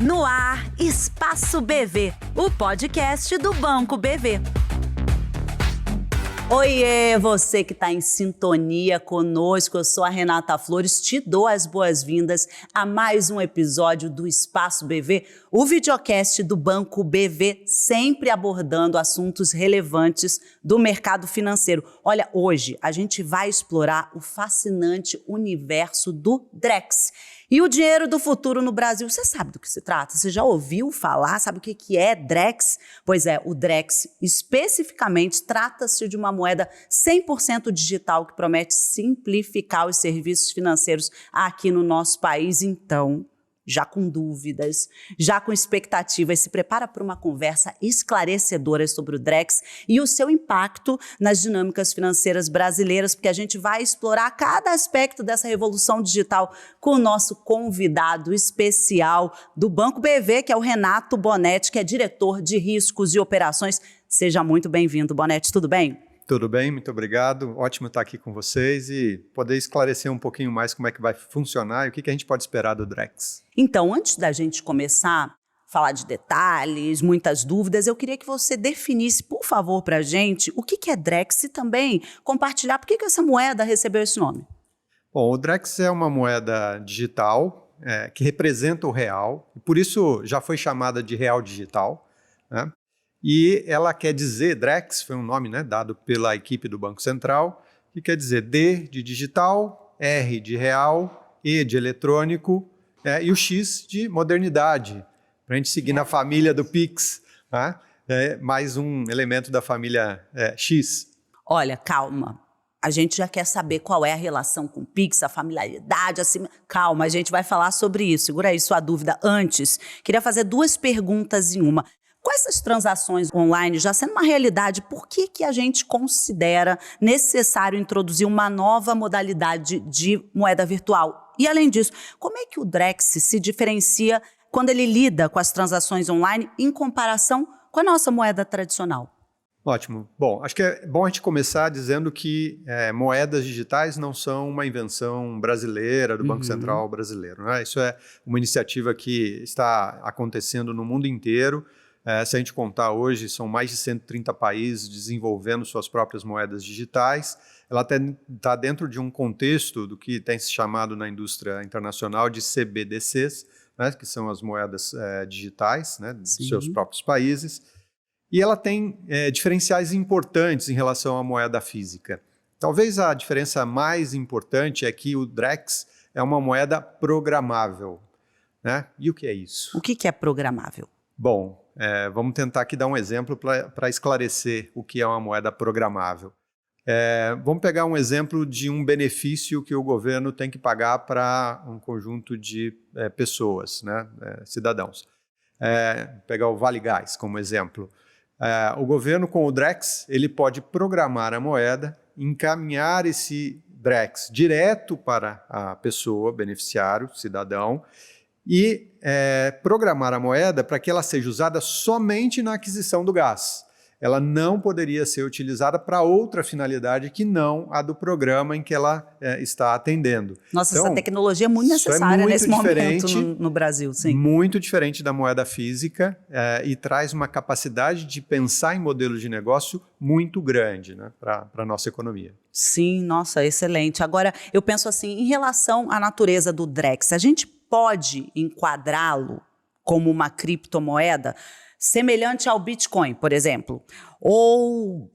No ar, Espaço BV, o podcast do Banco BV. Oiê, você que está em sintonia conosco, eu sou a Renata Flores, te dou as boas-vindas a mais um episódio do Espaço BV, o videocast do Banco BV, sempre abordando assuntos relevantes do mercado financeiro. Olha, hoje a gente vai explorar o fascinante universo do Drex. E o dinheiro do futuro no Brasil, você sabe do que se trata? Você já ouviu falar? Sabe o que é Drex? Pois é, o Drex especificamente trata-se de uma moeda 100% digital que promete simplificar os serviços financeiros aqui no nosso país. Então, já com dúvidas, já com expectativas, se prepara para uma conversa esclarecedora sobre o Drex e o seu impacto nas dinâmicas financeiras brasileiras, porque a gente vai explorar cada aspecto dessa revolução digital com o nosso convidado especial do Banco BV, que é o Renato Bonetti, que é diretor de riscos e operações. Seja muito bem-vindo, Bonetti, tudo bem? Tudo bem, muito obrigado. Ótimo estar aqui com vocês e poder esclarecer um pouquinho mais como é que vai funcionar e o que a gente pode esperar do Drex. Então, antes da gente começar a falar de detalhes, muitas dúvidas, eu queria que você definisse, por favor, para a gente o que é Drex e também compartilhar por que essa moeda recebeu esse nome. Bom, o Drex é uma moeda digital que representa o real, e por isso já foi chamada de real digital, né? E ela quer dizer, Drex foi um nome, né, dado pela equipe do Banco Central, que quer dizer D de digital, R de real, E de eletrônico e o X de modernidade, para a gente seguir na família do Pix, né? Mais um elemento da família X. Olha, calma. A gente já quer saber qual é a relação com o Pix, a familiaridade, assim. Calma, a gente vai falar sobre isso. Segura aí sua dúvida. Antes, queria fazer duas perguntas em uma. Com essas transações online já sendo uma realidade, por que a gente considera necessário introduzir uma nova modalidade de moeda virtual? E, além disso, como é que o Drex se diferencia quando ele lida com as transações online em comparação com a nossa moeda tradicional? Ótimo. Bom, acho que é bom a gente começar dizendo que moedas digitais não são uma invenção brasileira, do Banco Central brasileiro, né? Isso é uma iniciativa que está acontecendo no mundo inteiro. Se a gente contar hoje, são mais de 130 países desenvolvendo suas próprias moedas digitais. Ela está dentro de um contexto do que tem se chamado na indústria internacional de CBDCs, né, que são as moedas digitais, né, dos seus próprios países. E ela tem diferenciais importantes em relação à moeda física. Talvez a diferença mais importante é que o Drex é uma moeda programável, né? E o que é isso? O que é programável? Bom, vamos tentar aqui dar um exemplo para esclarecer o que é uma moeda programável. Vamos pegar um exemplo de um benefício que o governo tem que pagar para um conjunto de pessoas, né, cidadãos. Pegar o Vale Gás como exemplo. O governo, com o Drex, ele pode programar a moeda, encaminhar esse Drex direto para a pessoa, beneficiário, cidadão, e programar a moeda para que ela seja usada somente na aquisição do gás. Ela não poderia ser utilizada para outra finalidade que não a do programa em que ela está atendendo. Nossa, então, essa tecnologia é muito necessária nesse momento no Brasil. Sim. Muito diferente da moeda física e traz uma capacidade de pensar em modelo de negócio muito grande, né, para a nossa economia. Sim, nossa, excelente. Agora, eu penso assim, em relação à natureza do Drex, a gente pode enquadrá-lo como uma criptomoeda semelhante ao Bitcoin, por exemplo, ou,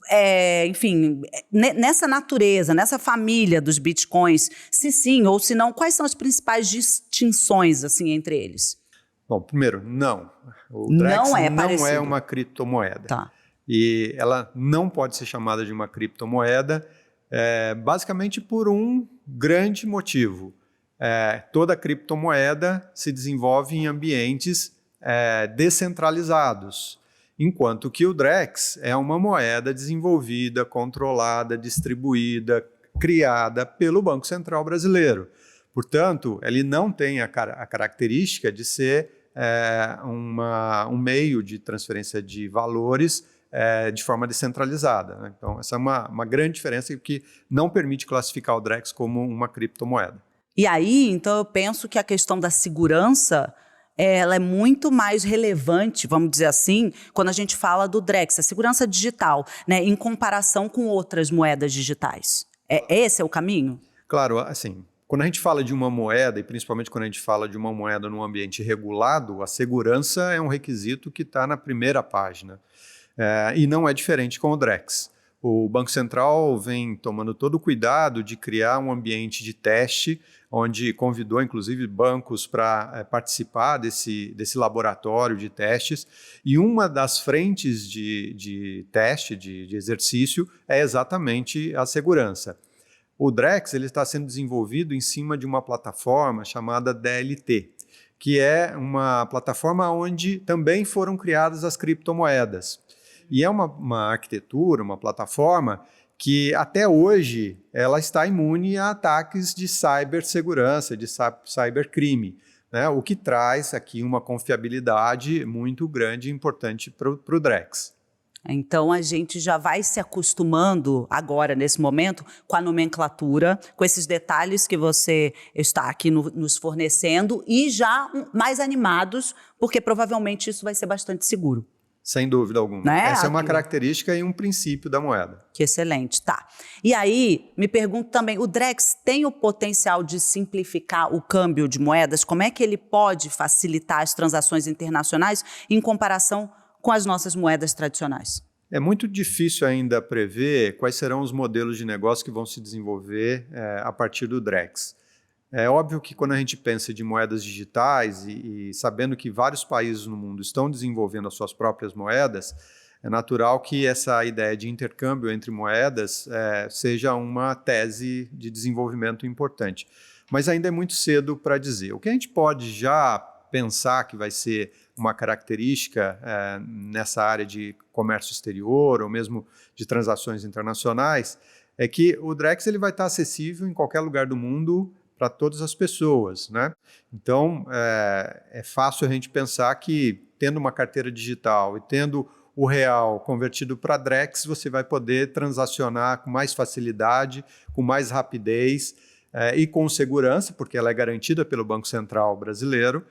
enfim, nessa natureza, nessa família dos Bitcoins, se sim ou se não, quais são as principais distinções assim, entre eles? Bom, primeiro, não. O Drex não é uma criptomoeda. Tá. E ela não pode ser chamada de uma criptomoeda, basicamente por um grande motivo. Toda criptomoeda se desenvolve em ambientes descentralizados, enquanto que o Drex é uma moeda desenvolvida, controlada, distribuída, criada pelo Banco Central brasileiro. Portanto, ele não tem a característica de ser um meio de transferência de valores de forma descentralizada, né? Então, essa é uma grande diferença que não permite classificar o Drex como uma criptomoeda. E aí, então, eu penso que a questão da segurança ela é muito mais relevante, vamos dizer assim, quando a gente fala do Drex, a segurança digital, né, em comparação com outras moedas digitais. Esse é o caminho? Claro, assim, quando a gente fala de uma moeda, e principalmente quando a gente fala de uma moeda num ambiente regulado, a segurança é um requisito que está na primeira página. E não é diferente com o Drex. O Banco Central vem tomando todo o cuidado de criar um ambiente de teste, onde convidou, inclusive, bancos para participar desse laboratório de testes. E uma das frentes de teste, de exercício, é exatamente a segurança. O Drex ele está sendo desenvolvido em cima de uma plataforma chamada DLT, que é uma plataforma onde também foram criadas as criptomoedas. E é uma arquitetura, uma plataforma que até hoje ela está imune a ataques de cibersegurança, de cybercrime, né? O que traz aqui uma confiabilidade muito grande e importante para o Drex. Então, a gente já vai se acostumando agora, nesse momento, com a nomenclatura, com esses detalhes que você está aqui nos fornecendo e já mais animados, porque provavelmente isso vai ser bastante seguro. Sem dúvida alguma. Né? Essa é uma característica e um princípio da moeda. Que excelente, tá. E aí, me pergunto também, o Drex tem o potencial de simplificar o câmbio de moedas? Como é que ele pode facilitar as transações internacionais em comparação com as nossas moedas tradicionais? É muito difícil ainda prever quais serão os modelos de negócio que vão se desenvolver a partir do Drex. É óbvio que quando a gente pensa de moedas digitais e sabendo que vários países no mundo estão desenvolvendo as suas próprias moedas, é natural que essa ideia de intercâmbio entre moedas seja uma tese de desenvolvimento importante. Mas ainda é muito cedo para dizer. O que a gente pode já pensar que vai ser uma característica nessa área de comércio exterior ou mesmo de transações internacionais é que o Drex ele vai estar acessível em qualquer lugar do mundo para todas as pessoas, né? Então, é fácil a gente pensar que, tendo uma carteira digital e tendo o real convertido para Drex, você vai poder transacionar com mais facilidade, com mais rapidez e com segurança, porque ela é garantida pelo Banco Central brasileiro,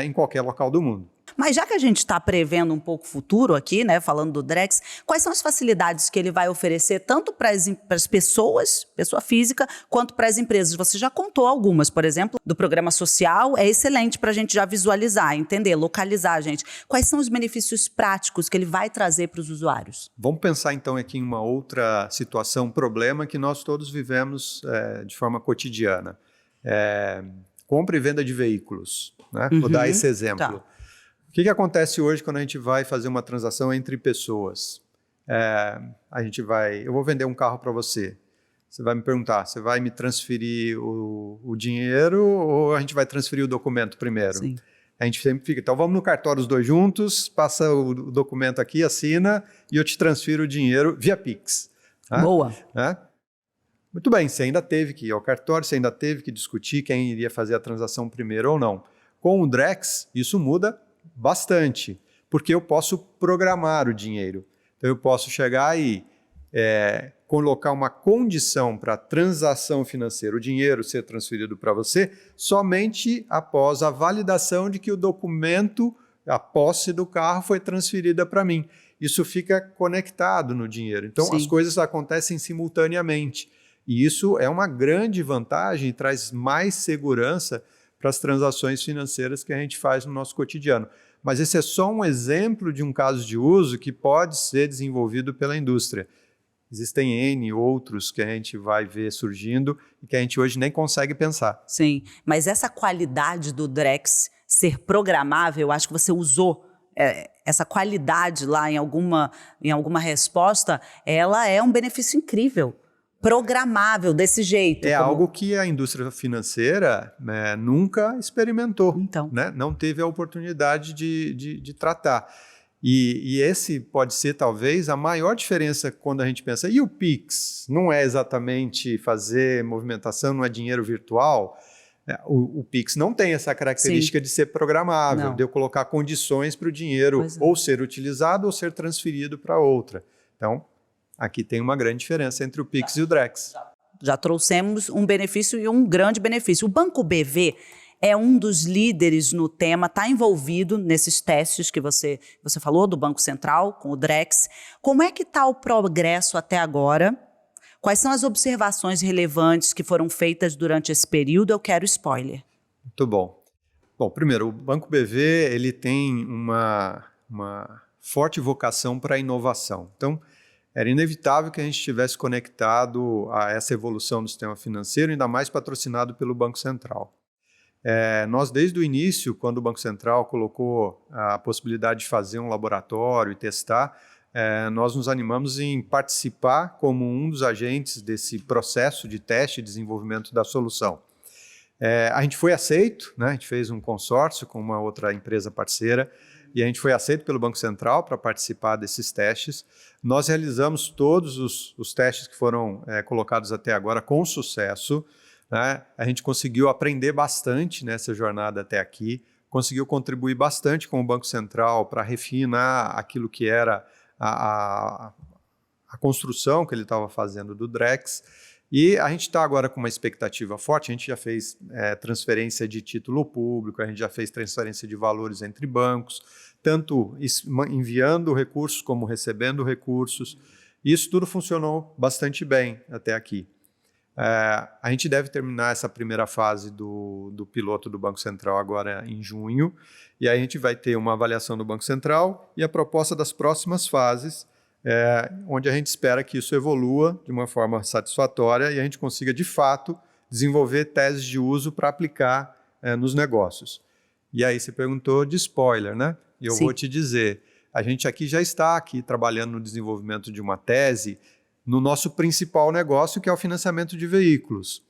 em qualquer local do mundo. Mas já que a gente está prevendo um pouco o futuro aqui, né, falando do Drex, quais são as facilidades que ele vai oferecer tanto para as pessoas, pessoa física, quanto para as empresas? Você já contou algumas, por exemplo, do programa social, é excelente para a gente já visualizar, entender, localizar a gente. Quais são os benefícios práticos que ele vai trazer para os usuários? Vamos pensar então aqui em uma outra situação, problema que nós todos vivemos de forma cotidiana. Compra e venda de veículos, né? Vou dar esse exemplo. Tá. O que acontece hoje quando a gente vai fazer uma transação entre pessoas? Eu vou vender um carro para você. Você vai me perguntar, você vai me transferir o dinheiro ou a gente vai transferir o documento primeiro? Sim. A gente sempre fica, então vamos no cartório os dois juntos, passa o documento aqui, assina e eu te transfiro o dinheiro via Pix. Tá? Boa. Muito bem, você ainda teve que ir ao cartório, você ainda teve que discutir quem iria fazer a transação primeiro ou não. Com o Drex, isso muda bastante, porque eu posso programar o dinheiro. Então, eu posso chegar e colocar uma condição para a transação financeira, o dinheiro ser transferido para você, somente após a validação de que o documento, a posse do carro foi transferida para mim. Isso fica conectado no dinheiro. Então, Sim. As coisas acontecem simultaneamente. E isso é uma grande vantagem e traz mais segurança para as transações financeiras que a gente faz no nosso cotidiano. Mas esse é só um exemplo de um caso de uso que pode ser desenvolvido pela indústria. Existem N outros que a gente vai ver surgindo e que a gente hoje nem consegue pensar. Sim, mas essa qualidade do Drex ser programável, eu acho que você usou essa qualidade lá em alguma resposta, ela é um benefício incrível. Programável desse jeito. Algo que a indústria financeira nunca experimentou, então, né? Não teve a oportunidade de tratar. E esse pode ser, talvez, a maior diferença quando a gente pensa, e o Pix? Não é exatamente fazer movimentação, não é dinheiro virtual? O Pix não tem essa característica de ser programável, de eu colocar condições para o dinheiro ou ser utilizado ou ser transferido para outra. Então, aqui tem uma grande diferença entre o Pix e o Drex. Já trouxemos um benefício e um grande benefício. O Banco BV, é um dos líderes no tema, está envolvido nesses testes que você falou, do Banco Central, com o Drex. Como é que está o progresso até agora? Quais são as observações relevantes que foram feitas durante esse período? Eu quero spoiler. Muito bom. Bom, primeiro, o Banco BV ele tem uma forte vocação para a inovação. Então, era inevitável que a gente estivesse conectado a essa evolução do sistema financeiro, ainda mais patrocinado pelo Banco Central. Nós, desde o início, quando o Banco Central colocou a possibilidade de fazer um laboratório e testar, nós nos animamos em participar como um dos agentes desse processo de teste e desenvolvimento da solução. A gente foi aceito, né? A gente fez um consórcio com uma outra empresa parceira e a gente foi aceito pelo Banco Central para participar desses testes. Nós realizamos todos os testes que foram colocados até agora com sucesso, né? A gente conseguiu aprender bastante nessa jornada até aqui, conseguiu contribuir bastante com o Banco Central para refinar aquilo que era a construção que ele estava fazendo do Drex. E a gente está agora com uma expectativa forte, a gente já fez transferência de título público, a gente já fez transferência de valores entre bancos, tanto enviando recursos como recebendo recursos. Isso tudo funcionou bastante bem até aqui. A gente deve terminar essa primeira fase do piloto do Banco Central agora em junho, e aí a gente vai ter uma avaliação do Banco Central e a proposta das próximas fases, onde a gente espera que isso evolua de uma forma satisfatória e a gente consiga, de fato, desenvolver teses de uso para aplicar nos negócios. E aí você perguntou de spoiler, né? E eu vou te dizer, a gente aqui já está aqui trabalhando no desenvolvimento de uma tese no nosso principal negócio, que é o financiamento de veículos.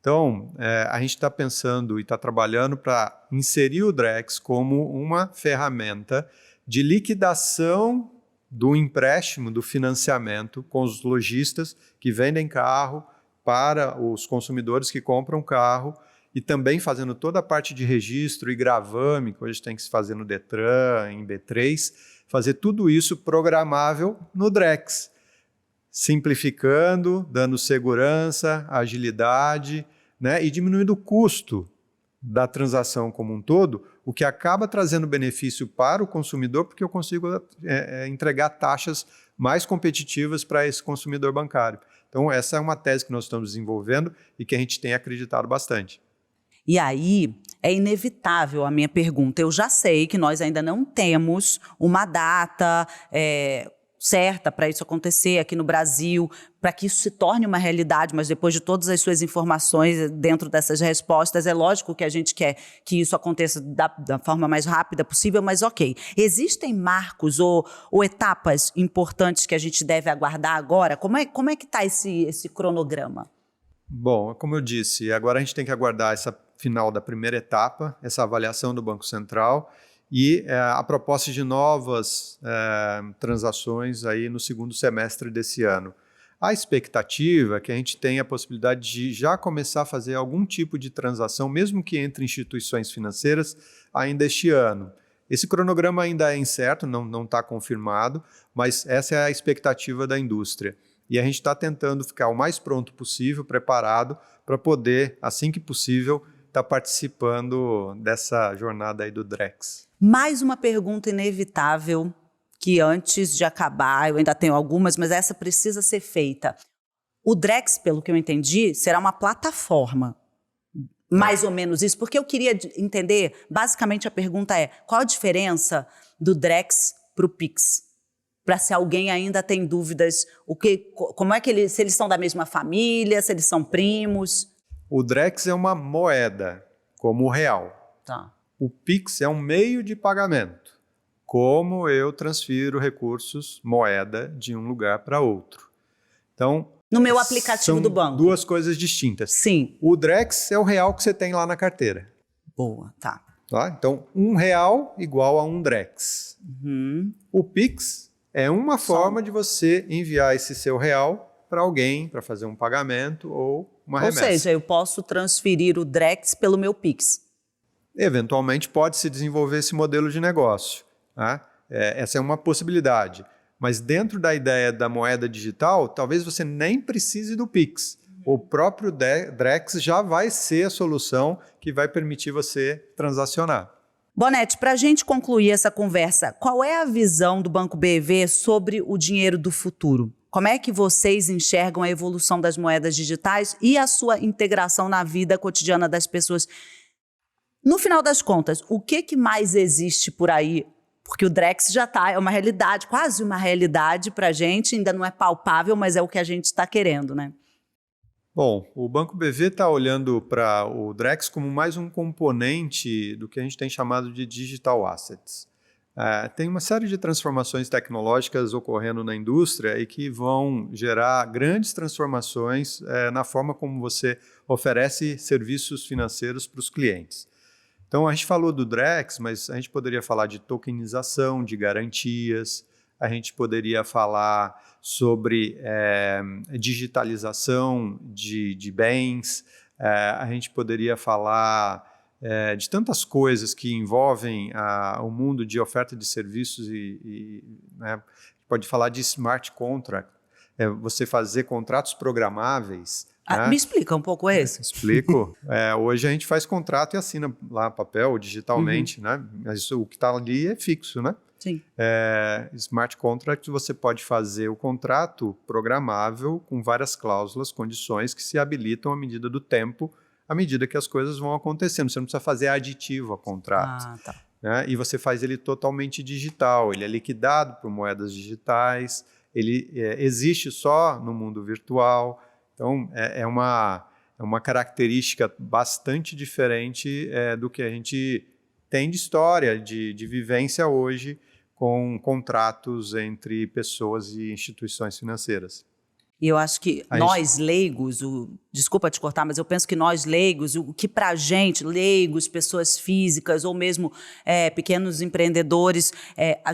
Então, a gente está pensando e está trabalhando para inserir o Drex como uma ferramenta de liquidação do empréstimo, do financiamento com os lojistas que vendem carro para os consumidores que compram carro e também fazendo toda a parte de registro e gravame, que hoje tem que se fazer no Detran, em B3, fazer tudo isso programável no Drex, simplificando, dando segurança, agilidade, né, e diminuindo o custo da transação como um todo, o que acaba trazendo benefício para o consumidor, porque eu consigo entregar taxas mais competitivas para esse consumidor bancário. Então, essa é uma tese que nós estamos desenvolvendo e que a gente tem acreditado bastante. E aí, é inevitável a minha pergunta. Eu já sei que nós ainda não temos uma data certa para isso acontecer aqui no Brasil, para que isso se torne uma realidade, mas depois de todas as suas informações dentro dessas respostas, é lógico que a gente quer que isso aconteça da forma mais rápida possível, mas ok. Existem marcos ou etapas importantes que a gente deve aguardar agora? Como é que está esse cronograma? Bom, como eu disse, agora a gente tem que aguardar essa final da primeira etapa, essa avaliação do Banco Central e a proposta de novas transações aí no segundo semestre desse ano. A expectativa é que a gente tenha a possibilidade de já começar a fazer algum tipo de transação, mesmo que entre instituições financeiras, ainda este ano. Esse cronograma ainda é incerto, não está confirmado, mas essa é a expectativa da indústria. E a gente está tentando ficar o mais pronto possível, preparado, para poder, assim que possível, estar participando dessa jornada aí do Drex. Mais uma pergunta inevitável, que antes de acabar, eu ainda tenho algumas, mas essa precisa ser feita. O Drex, pelo que eu entendi, será uma plataforma. Mais ou menos isso, porque eu queria entender, basicamente a pergunta é, qual a diferença do Drex para o Pix? Para se alguém ainda tem dúvidas, como é que se eles são da mesma família, se eles são primos? O Drex é uma moeda, como o real. Tá. O Pix é um meio de pagamento, como eu transfiro recursos, moeda, de um lugar para outro. Então, no meu aplicativo do banco. São duas coisas distintas. Sim. O Drex é o real que você tem lá na carteira. Boa, tá. Então, R$1 igual a um Drex. Uhum. O Pix é uma forma de você enviar esse seu real para alguém, para fazer um pagamento ou uma remessa. Ou seja, eu posso transferir o Drex pelo meu Pix. Eventualmente pode-se desenvolver esse modelo de negócio. Tá? Essa é uma possibilidade. Mas dentro da ideia da moeda digital, talvez você nem precise do Pix. o próprio Drex já vai ser a solução que vai permitir você transacionar. Bonetti, para a gente concluir essa conversa, qual é a visão do Banco BV sobre o dinheiro do futuro? Como é que vocês enxergam a evolução das moedas digitais e a sua integração na vida cotidiana das pessoas? No final das contas, o que mais existe por aí? Porque o Drex já é uma realidade, quase uma realidade para a gente, ainda não é palpável, mas é o que a gente está querendo, né? Bom, o Banco BV está olhando para o Drex como mais um componente do que a gente tem chamado de digital assets. Tem uma série de transformações tecnológicas ocorrendo na indústria e que vão gerar grandes transformações na forma como você oferece serviços financeiros para os clientes. Então, a gente falou do Drex, mas a gente poderia falar de tokenização, de garantias, a gente poderia falar sobre digitalização de bens, a gente poderia falar de tantas coisas que envolvem o mundo de oferta de serviços né, pode falar de smart contract, você fazer contratos programáveis. Né? Me explica um pouco esse. Explico. Hoje a gente faz contrato e assina lá papel, digitalmente, né? Mas o que está ali é fixo, né? Sim. Smart contract, você pode fazer o contrato programável com várias cláusulas, condições que se habilitam à medida do tempo, à medida que as coisas vão acontecendo. Você não precisa fazer aditivo a contrato. Tá. Né? E você faz ele totalmente digital. Ele é liquidado por moedas digitais, ele existe só no mundo virtual. Então, é uma característica bastante diferente do que a gente tem de história, de vivência hoje com contratos entre pessoas e instituições financeiras. E eu acho que nós leigos, desculpa te cortar, mas eu penso que nós leigos, o que pra gente, leigos, pessoas físicas ou mesmo pequenos empreendedores,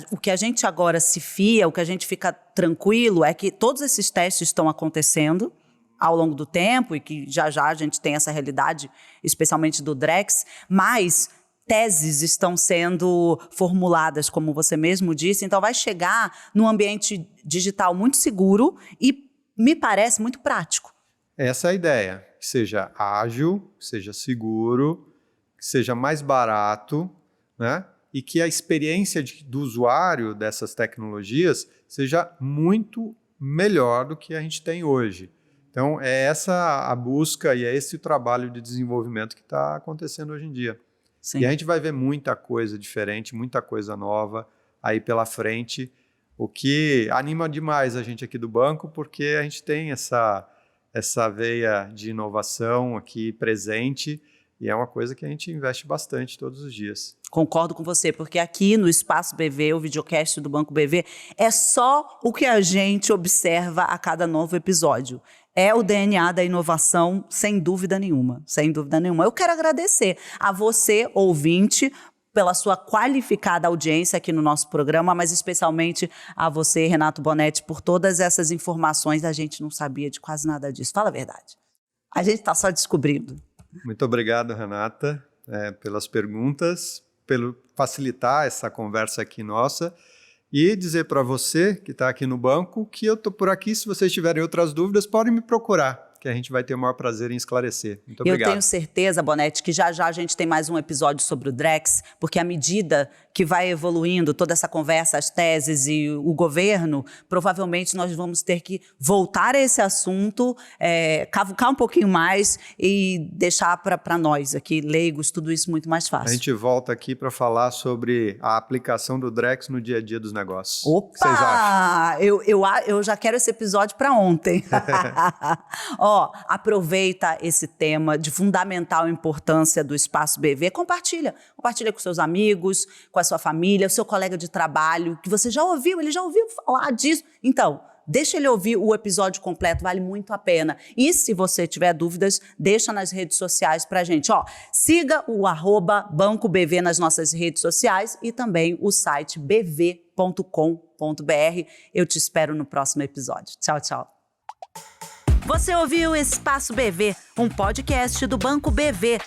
o que a gente agora se fia, o que a gente fica tranquilo é que todos esses testes estão acontecendo ao longo do tempo e que já a gente tem essa realidade, especialmente do Drex, mas teses estão sendo formuladas, como você mesmo disse, então vai chegar num ambiente digital muito seguro e me parece muito prático. Essa é a ideia, que seja ágil, que seja seguro, que seja mais barato, né? E que a experiência do usuário dessas tecnologias seja muito melhor do que a gente tem hoje. Então, é essa a busca e é esse o trabalho de desenvolvimento que está acontecendo hoje em dia. Sim. E a gente vai ver muita coisa diferente, muita coisa nova aí pela frente, o que anima demais a gente aqui do banco, porque a gente tem essa veia de inovação aqui presente e é uma coisa que a gente investe bastante todos os dias. Concordo com você, porque aqui no Espaço BV, o videocast do Banco BV, é só o que a gente observa a cada novo episódio. É o DNA da inovação, sem dúvida nenhuma, sem dúvida nenhuma. Eu quero agradecer a você, ouvinte, pela sua qualificada audiência aqui no nosso programa, mas especialmente a você, Renato Bonetti, por todas essas informações. A gente não sabia de quase nada disso. Fala a verdade. A gente está só descobrindo. Muito obrigado, Renata, pelas perguntas, pelo facilitar essa conversa aqui nossa. E dizer para você que está aqui no banco que eu estou por aqui. Se vocês tiverem outras dúvidas, podem me procurar, que a gente vai ter o maior prazer em esclarecer. Muito obrigado. Eu tenho certeza, Bonetti, que já a gente tem mais um episódio sobre o Drex, porque à medida que vai evoluindo toda essa conversa, as teses e o governo, provavelmente nós vamos ter que voltar a esse assunto, cavucar um pouquinho mais e deixar para nós aqui, leigos, tudo isso muito mais fácil. A gente volta aqui para falar sobre a aplicação do Drex no dia a dia dos negócios. Opa! O que vocês acham? Eu já quero esse episódio para ontem. Aproveita esse tema de fundamental importância do Espaço BV, compartilha com seus amigos, com a sua família, o seu colega de trabalho, que você já ouviu, ele já ouviu falar disso. Então, deixa ele ouvir o episódio completo, vale muito a pena. E se você tiver dúvidas, deixa nas redes sociais pra gente. Siga o @BancoBV nas nossas redes sociais e também o site bv.com.br. Eu te espero no próximo episódio. Tchau, tchau. Você ouviu Espaço BV, um podcast do Banco BV.